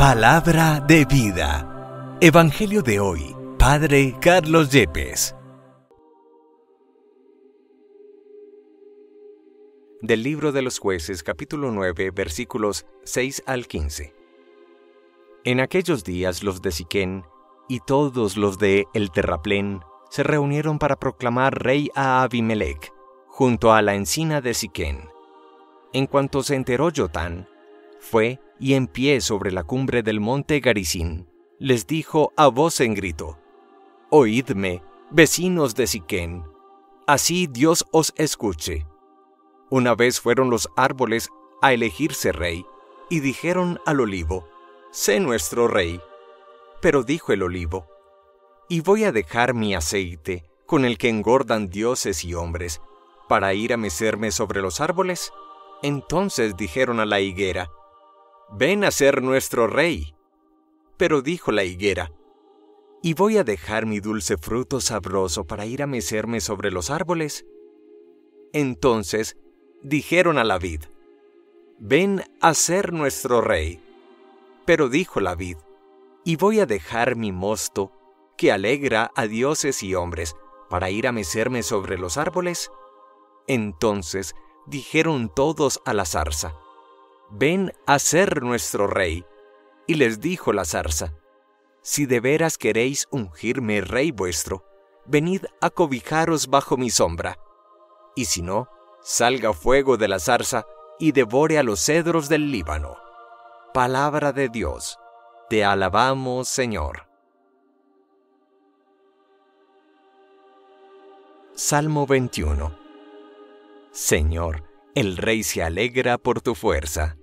Palabra de vida. Evangelio de hoy. Padre Carlos Yepes. Del libro de los Jueces, capítulo 9, versículos 6 al 15. En aquellos días los de Siquén y todos los de El Terraplén se reunieron para proclamar rey a Abimelech, junto a la encina de Siquén. En cuanto se enteró Yotán, fue y en pie sobre la cumbre del monte Garizim, les dijo a voz en grito: «Oídme, vecinos de Siquén, así Dios os escuche». Una vez fueron los árboles a elegirse rey, y dijeron al olivo: «Sé nuestro rey». Pero dijo el olivo: «¿Y voy a dejar mi aceite, con el que engordan dioses y hombres, para ir a mecerme sobre los árboles?» Entonces dijeron a la higuera: «Ven a ser nuestro rey». Pero dijo la higuera: «¿Y voy a dejar mi dulce fruto sabroso para ir a mecerme sobre los árboles?» Entonces dijeron a la vid: «Ven a ser nuestro rey». Pero dijo la vid: «¿Y voy a dejar mi mosto, que alegra a dioses y hombres, para ir a mecerme sobre los árboles?» Entonces dijeron todos a la zarza: «Ven a ser nuestro rey». Y les dijo la zarza: «Si de veras queréis ungirme rey vuestro, venid a cobijaros bajo mi sombra. Y si no, salga fuego de la zarza y devore a los cedros del Líbano». Palabra de Dios. Te alabamos, Señor. Salmo 21. Señor, el rey se alegra por tu fuerza.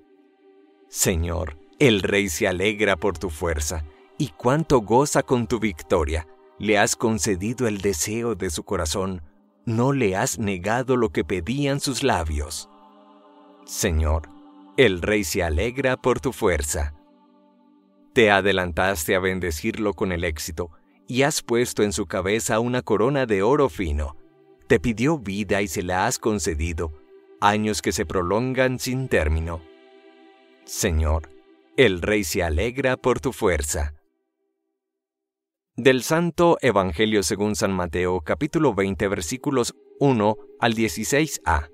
Señor, el rey se alegra por tu fuerza, y cuánto goza con tu victoria. Le has concedido el deseo de su corazón, no le has negado lo que pedían sus labios. Señor, el rey se alegra por tu fuerza. Te adelantaste a bendecirlo con el éxito, y has puesto en su cabeza una corona de oro fino. Te pidió vida y se la has concedido, años que se prolongan sin término. Señor, el rey se alegra por tu fuerza. Del Santo Evangelio según San Mateo, capítulo 20, versículos 1 al 16a.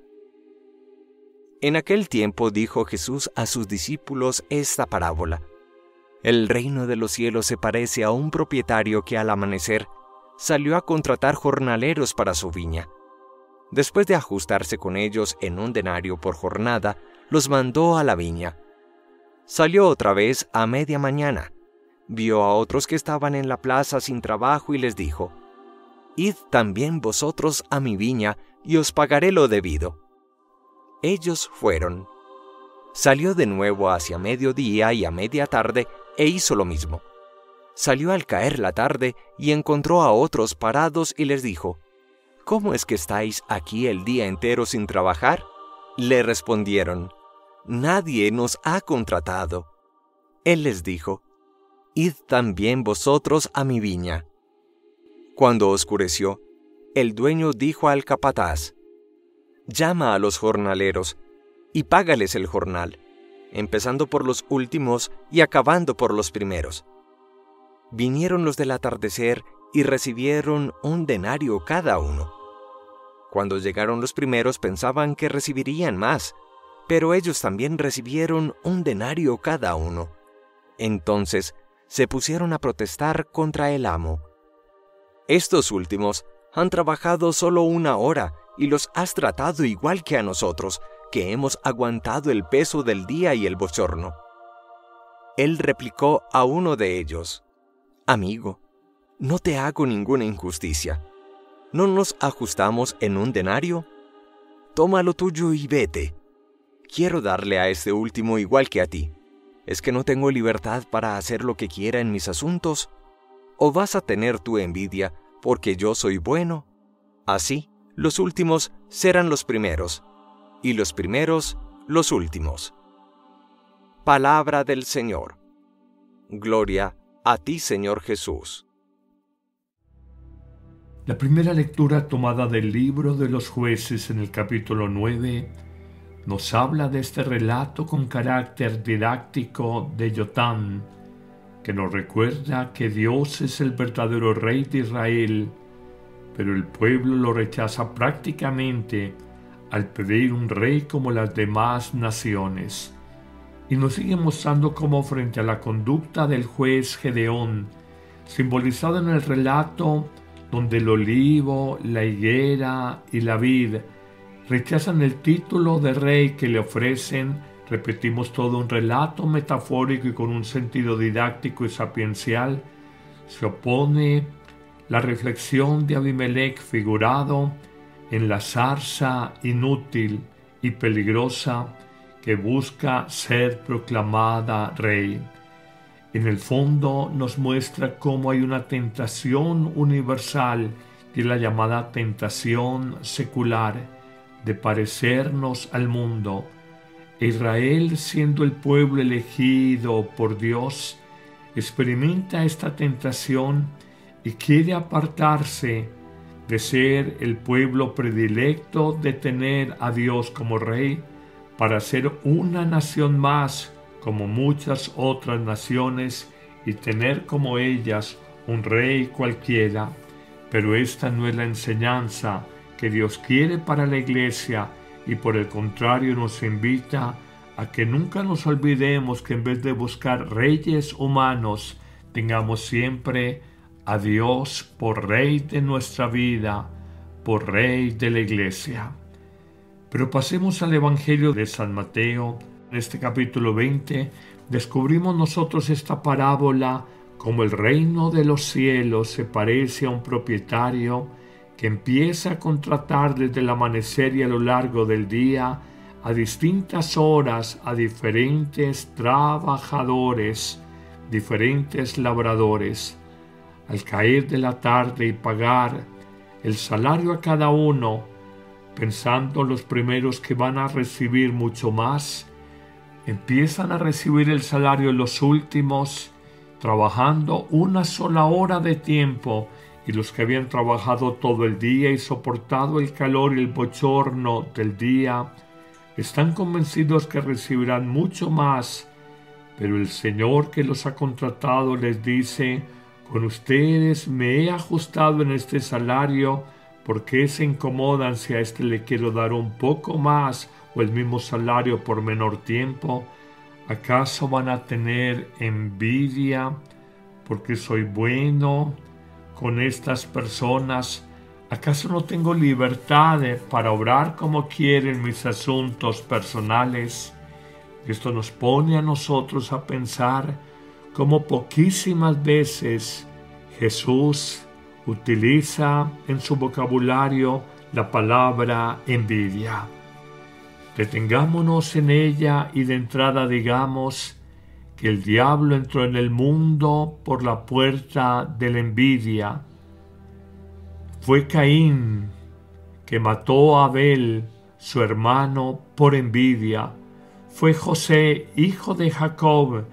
En aquel tiempo dijo Jesús a sus discípulos esta parábola: «El reino de los cielos se parece a un propietario que al amanecer salió a contratar jornaleros para su viña. Después de ajustarse con ellos en un denario por jornada, los mandó a la viña. Salió otra vez a media mañana. Vio a otros que estaban en la plaza sin trabajo y les dijo: «Id también vosotros a mi viña y os pagaré lo debido». Ellos fueron. Salió de nuevo hacia mediodía y a media tarde e hizo lo mismo. Salió al caer la tarde y encontró a otros parados y les dijo: «¿Cómo es que estáis aquí el día entero sin trabajar?» Le respondieron: «Nadie nos ha contratado». Él les dijo: «Id también vosotros a mi viña». Cuando oscureció, el dueño dijo al capataz: «Llama a los jornaleros y págales el jornal, empezando por los últimos y acabando por los primeros». Vinieron los del atardecer y recibieron un denario cada uno. Cuando llegaron los primeros pensaban que recibirían más, pero ellos también recibieron un denario cada uno. Entonces se pusieron a protestar contra el amo: «Estos últimos han trabajado solo 1 hora y los has tratado igual que a nosotros, que hemos aguantado el peso del día y el bochorno». Él replicó a uno de ellos: «Amigo, no te hago ninguna injusticia. ¿No nos ajustamos en un denario? Toma lo tuyo y vete. Quiero darle a este último igual que a ti. ¿Es que no tengo libertad para hacer lo que quiera en mis asuntos? ¿O vas a tener tu envidia porque yo soy bueno? Así, los últimos serán los primeros, y los primeros los últimos». Palabra del Señor. Gloria a ti, Señor Jesús. La primera lectura tomada del libro de los Jueces en el capítulo 9 nos habla de este relato con carácter didáctico de Yotán, que nos recuerda que Dios es el verdadero Rey de Israel, pero el pueblo lo rechaza prácticamente al pedir un rey como las demás naciones. Y nos sigue mostrando cómo frente a la conducta del juez Gedeón, simbolizado en el relato donde el olivo, la higuera y la vid rechazan el título de rey que le ofrecen, repetimos todo un relato metafórico y con un sentido didáctico y sapiencial, se opone la reflexión de Abimelech figurado en la zarza inútil y peligrosa que busca ser proclamada rey. En el fondo nos muestra cómo hay una tentación universal y la llamada tentación secular de parecernos al mundo. Israel, siendo el pueblo elegido por Dios, experimenta esta tentación y quiere apartarse de ser el pueblo predilecto, de tener a Dios como rey, para ser una nación más como muchas otras naciones y tener como ellas un rey cualquiera. Pero esta no es la enseñanza que Dios quiere para la iglesia, y por el contrario nos invita a que nunca nos olvidemos que en vez de buscar reyes humanos, tengamos siempre a Dios por Rey de nuestra vida, por Rey de la iglesia. Pero pasemos al Evangelio de San Mateo. En este capítulo 20 descubrimos nosotros esta parábola como el reino de los cielos se parece a un propietario que empieza a contratar desde el amanecer y a lo largo del día a distintas horas a diferentes trabajadores, diferentes labradores. Al caer de la tarde y pagar el salario a cada uno, pensando los primeros que van a recibir mucho más, empiezan a recibir el salario los últimos, trabajando una sola hora de tiempo, y los que habían trabajado todo el día y soportado el calor y el bochorno del día, están convencidos que recibirán mucho más, pero el Señor que los ha contratado les dice: con ustedes me he ajustado en este salario, ¿por qué se incomodan si a este le quiero dar un poco más o el mismo salario por menor tiempo? ¿Acaso van a tener envidia porque soy bueno con estas personas? ¿Acaso no tengo libertad para obrar como quieren mis asuntos personales? Esto nos pone a nosotros a pensar cómo poquísimas veces Jesús utiliza en su vocabulario la palabra envidia. Detengámonos en ella y de entrada digamos que el diablo entró en el mundo por la puerta de la envidia. Fue Caín que mató a Abel, su hermano, por envidia. Fue José, hijo de Jacob,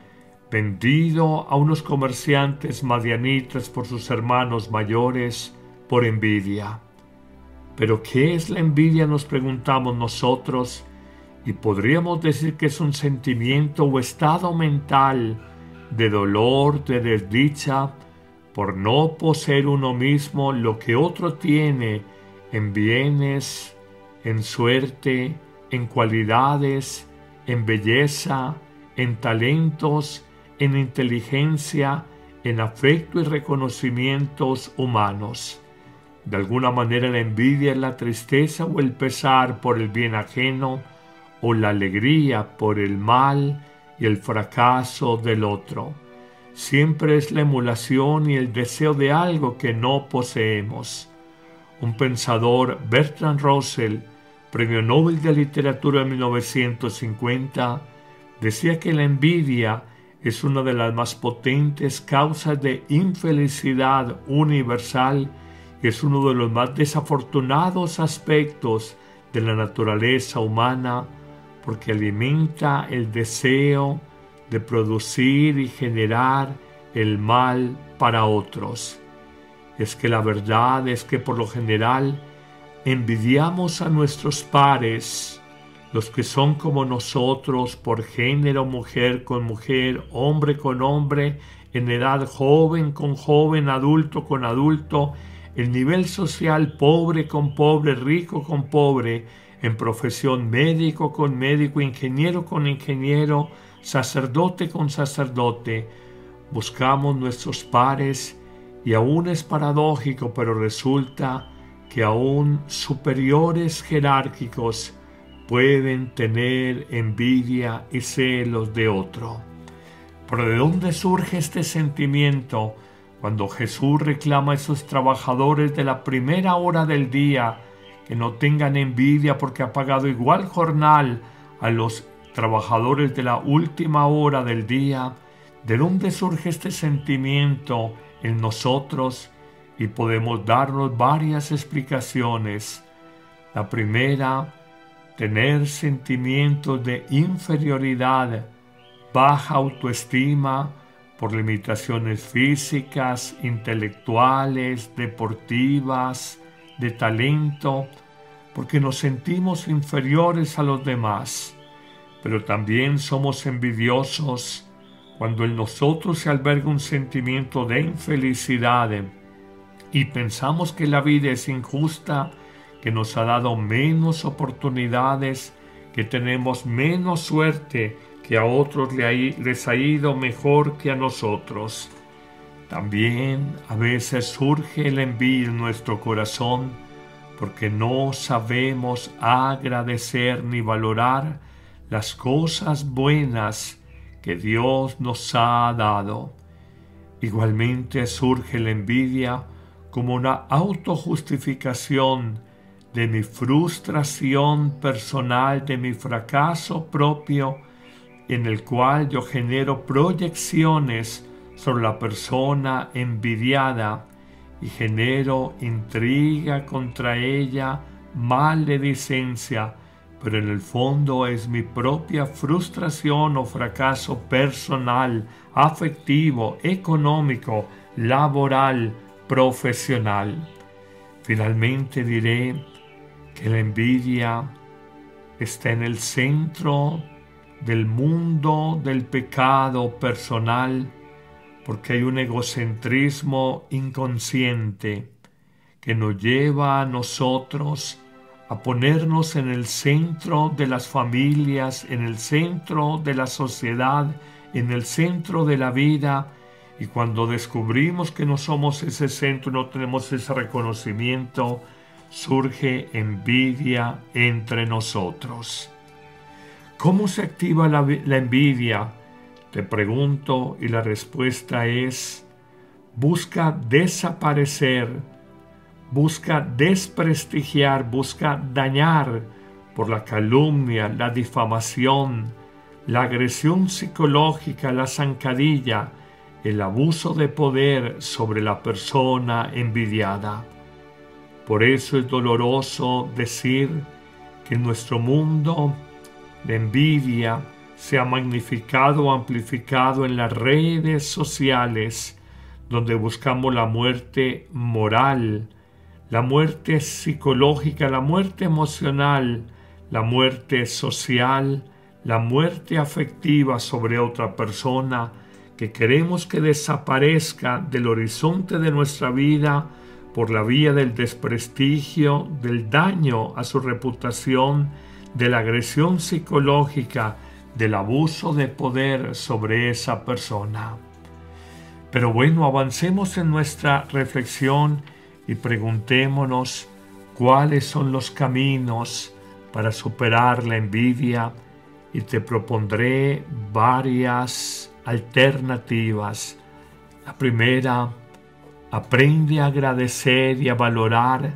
vendido a unos comerciantes madianitas por sus hermanos mayores por envidia. ¿Pero qué es la envidia?, nos preguntamos nosotros, y podríamos decir que es un sentimiento o estado mental de dolor, de desdicha, por no poseer uno mismo lo que otro tiene en bienes, en suerte, en cualidades, en belleza, en talentos, en inteligencia, en afecto y reconocimientos humanos. De alguna manera la envidia es la tristeza o el pesar por el bien ajeno, o la alegría por el mal y el fracaso del otro. Siempre es la emulación y el deseo de algo que no poseemos. Un pensador, Bertrand Russell, Premio Nobel de Literatura en 1950, decía que la envidia es una de las más potentes causas de infelicidad universal y es uno de los más desafortunados aspectos de la naturaleza humana, porque alimenta el deseo de producir y generar el mal para otros. Es que la verdad es que por lo general envidiamos a nuestros pares los que son como nosotros, por género, mujer con mujer, hombre con hombre, en edad joven con joven, adulto con adulto, en nivel social pobre con pobre, rico con pobre, en profesión médico con médico, ingeniero con ingeniero, sacerdote con sacerdote. Buscamos nuestros pares y aún es paradójico, pero resulta que aún superiores jerárquicos pueden tener envidia y celos de otro. ¿Pero de dónde surge este sentimiento cuando Jesús reclama a esos trabajadores de la primera hora del día que no tengan envidia porque ha pagado igual jornal a los trabajadores de la última hora del día? ¿De dónde surge este sentimiento en nosotros? Y podemos darnos varias explicaciones. La primera, tener sentimientos de inferioridad, baja autoestima por limitaciones físicas, intelectuales, deportivas, de talento, porque nos sentimos inferiores a los demás. Pero también somos envidiosos cuando en nosotros se alberga un sentimiento de infelicidad y pensamos que la vida es injusta, que nos ha dado menos oportunidades, que tenemos menos suerte, que a otros les ha ido mejor que a nosotros. También a veces surge la envidia en nuestro corazón porque no sabemos agradecer ni valorar las cosas buenas que Dios nos ha dado. Igualmente surge la envidia como una autojustificación de mi frustración personal, de mi fracaso propio, en el cual yo genero proyecciones sobre la persona envidiada y genero intriga contra ella, maledicencia, pero en el fondo es mi propia frustración o fracaso personal, afectivo, económico, laboral, profesional. Finalmente diré que la envidia está en el centro del mundo del pecado personal, porque hay un egocentrismo inconsciente que nos lleva a nosotros a ponernos en el centro de las familias, en el centro de la sociedad, en el centro de la vida. Y cuando descubrimos que no somos ese centro, no tenemos ese reconocimiento, surge envidia entre nosotros. ¿Cómo se activa la envidia? Te pregunto, y la respuesta es: busca desaparecer, busca desprestigiar, busca dañar por la calumnia, la difamación, la agresión psicológica, la zancadilla, el abuso de poder sobre la persona envidiada. Por eso es doloroso decir que en nuestro mundo la envidia se ha magnificado o amplificado en las redes sociales, donde buscamos la muerte moral, la muerte psicológica, la muerte emocional, la muerte social, la muerte afectiva sobre otra persona, que queremos que desaparezca del horizonte de nuestra vida por la vía del desprestigio, del daño a su reputación, de la agresión psicológica, del abuso de poder sobre esa persona. Pero bueno, avancemos en nuestra reflexión y preguntémonos cuáles son los caminos para superar la envidia, y te propondré varias alternativas. La primera: aprende a agradecer y a valorar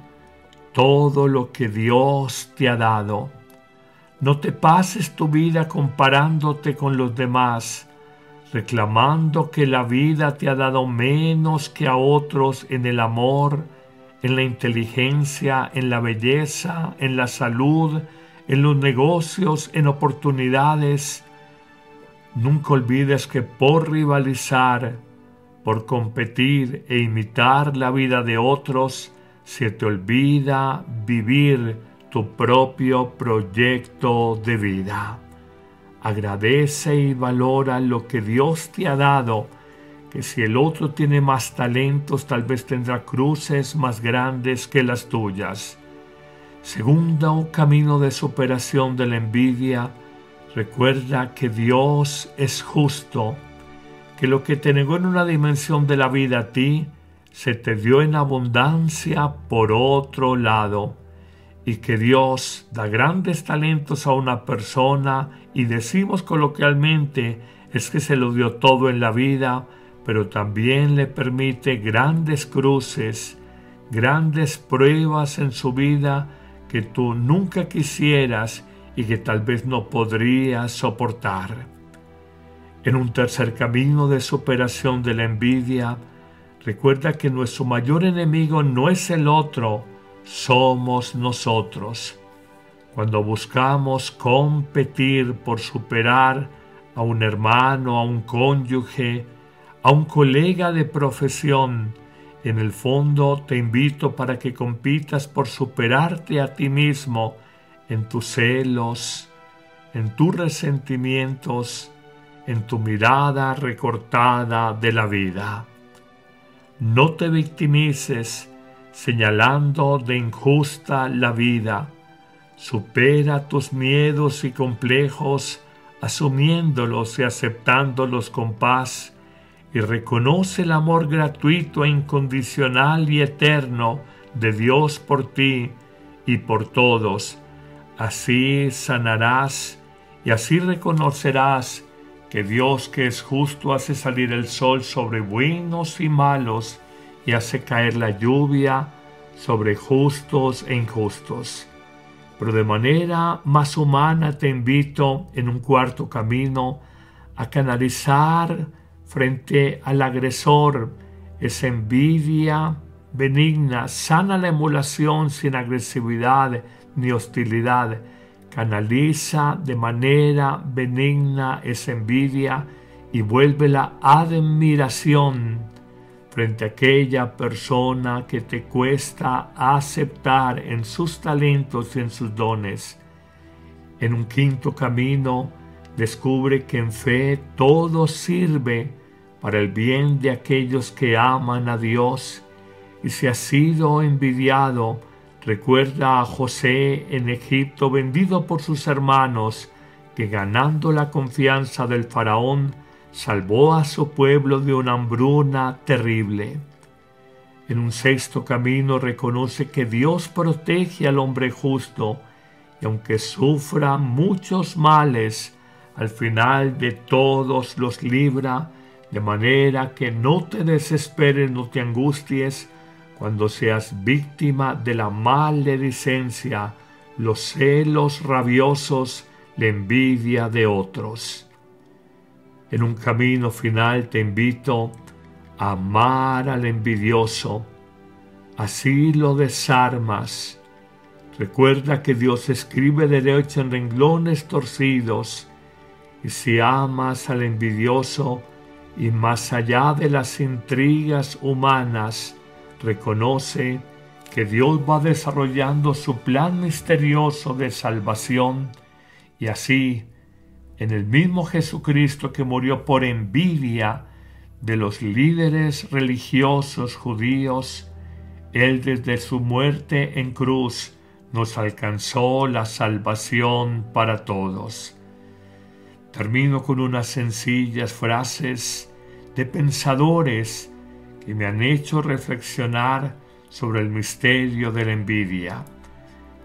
todo lo que Dios te ha dado. No te pases tu vida comparándote con los demás, reclamando que la vida te ha dado menos que a otros en el amor, en la inteligencia, en la belleza, en la salud, en los negocios, en oportunidades. Nunca olvides que por rivalizar, por competir e imitar la vida de otros, se te olvida vivir tu propio proyecto de vida. Agradece y valora lo que Dios te ha dado, que si el otro tiene más talentos, tal vez tendrá cruces más grandes que las tuyas. Segundo camino de superación de la envidia: recuerda que Dios es justo, que lo que te negó en una dimensión de la vida a ti, se te dio en abundancia por otro lado, y que Dios da grandes talentos a una persona y decimos coloquialmente es que se lo dio todo en la vida, pero también le permite grandes cruces, grandes pruebas en su vida que tú nunca quisieras y que tal vez no podrías soportar. En un tercer camino de superación de la envidia, recuerda que nuestro mayor enemigo no es el otro, somos nosotros. Cuando buscamos competir por superar a un hermano, a un cónyuge, a un colega de profesión, en el fondo te invito para que compitas por superarte a ti mismo en tus celos, en tus resentimientos, en tu mirada recortada de la vida. No te victimices señalando de injusta la vida. Supera tus miedos y complejos asumiéndolos y aceptándolos con paz, y reconoce el amor gratuito e incondicional y eterno de Dios por ti y por todos. Así sanarás y así reconocerás que Dios, que es justo, hace salir el sol sobre buenos y malos y hace caer la lluvia sobre justos e injustos. Pero de manera más humana te invito en un cuarto camino a canalizar frente al agresor esa envidia benigna. Sana la emulación sin agresividad ni hostilidad. Canaliza de manera benigna esa envidia y vuélvela admiración frente a aquella persona que te cuesta aceptar en sus talentos y en sus dones. En un quinto camino, descubre que en fe todo sirve para el bien de aquellos que aman a Dios. Y si has sido envidiado, recuerda a José en Egipto, vendido por sus hermanos, que ganando la confianza del faraón, salvó a su pueblo de una hambruna terrible. En un sexto camino, reconoce que Dios protege al hombre justo, y aunque sufra muchos males, al final de todos los libra, de manera que no te desesperes, no te angusties, cuando seas víctima de la maledicencia, los celos rabiosos, la envidia de otros. En un camino final te invito a amar al envidioso, así lo desarmas. Recuerda que Dios escribe derecho en renglones torcidos, y si amas al envidioso y más allá de las intrigas humanas, reconoce que Dios va desarrollando su plan misterioso de salvación, y así, en el mismo Jesucristo que murió por envidia de los líderes religiosos judíos, Él desde su muerte en cruz nos alcanzó la salvación para todos. Termino con unas sencillas frases de pensadores que me han hecho reflexionar sobre el misterio de la envidia.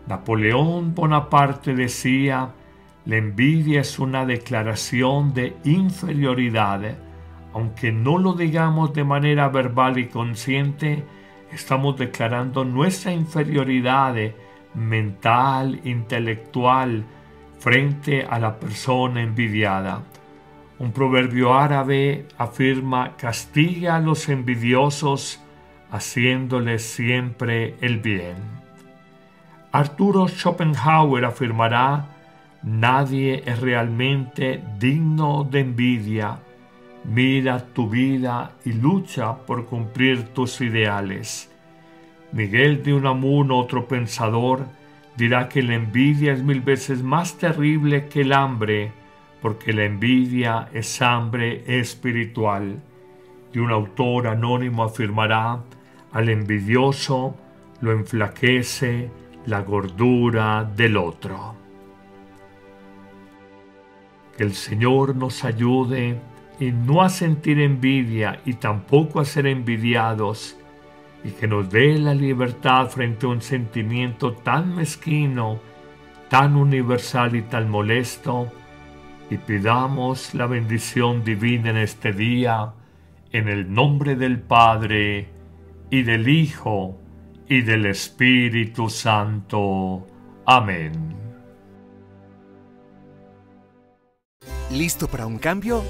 Napoleón Bonaparte decía: la envidia es una declaración de inferioridad. Aunque no lo digamos de manera verbal y consciente, estamos declarando nuestra inferioridad mental, intelectual, frente a la persona envidiada. Un proverbio árabe afirma: castiga a los envidiosos, haciéndoles siempre el bien. Arturo Schopenhauer afirmará: nadie es realmente digno de envidia. Mira tu vida y lucha por cumplir tus ideales. Miguel de Unamuno, otro pensador, dirá que la envidia es 1000 veces más terrible que el hambre, porque la envidia es hambre espiritual. Y un autor anónimo afirmará: al envidioso lo enflaquece la gordura del otro. Que el Señor nos ayude en no a sentir envidia y tampoco a ser envidiados, y que nos dé la libertad frente a un sentimiento tan mezquino, tan universal y tan molesto, y pidamos la bendición divina en este día, en el nombre del Padre, y del Hijo, y del Espíritu Santo. Amén. ¿Listo para un cambio?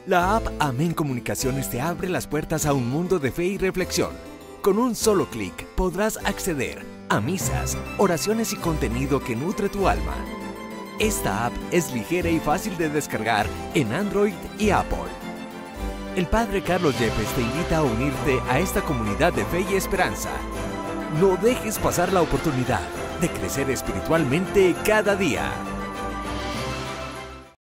La app Amén Comunicaciones te abre las puertas a un mundo de fe y reflexión. Con un solo clic podrás acceder a misas, oraciones y contenido que nutre tu alma. Esta app es ligera y fácil de descargar en Android y Apple. El Padre Carlos Yepes te invita a unirte a esta comunidad de fe y esperanza. No dejes pasar la oportunidad de crecer espiritualmente cada día.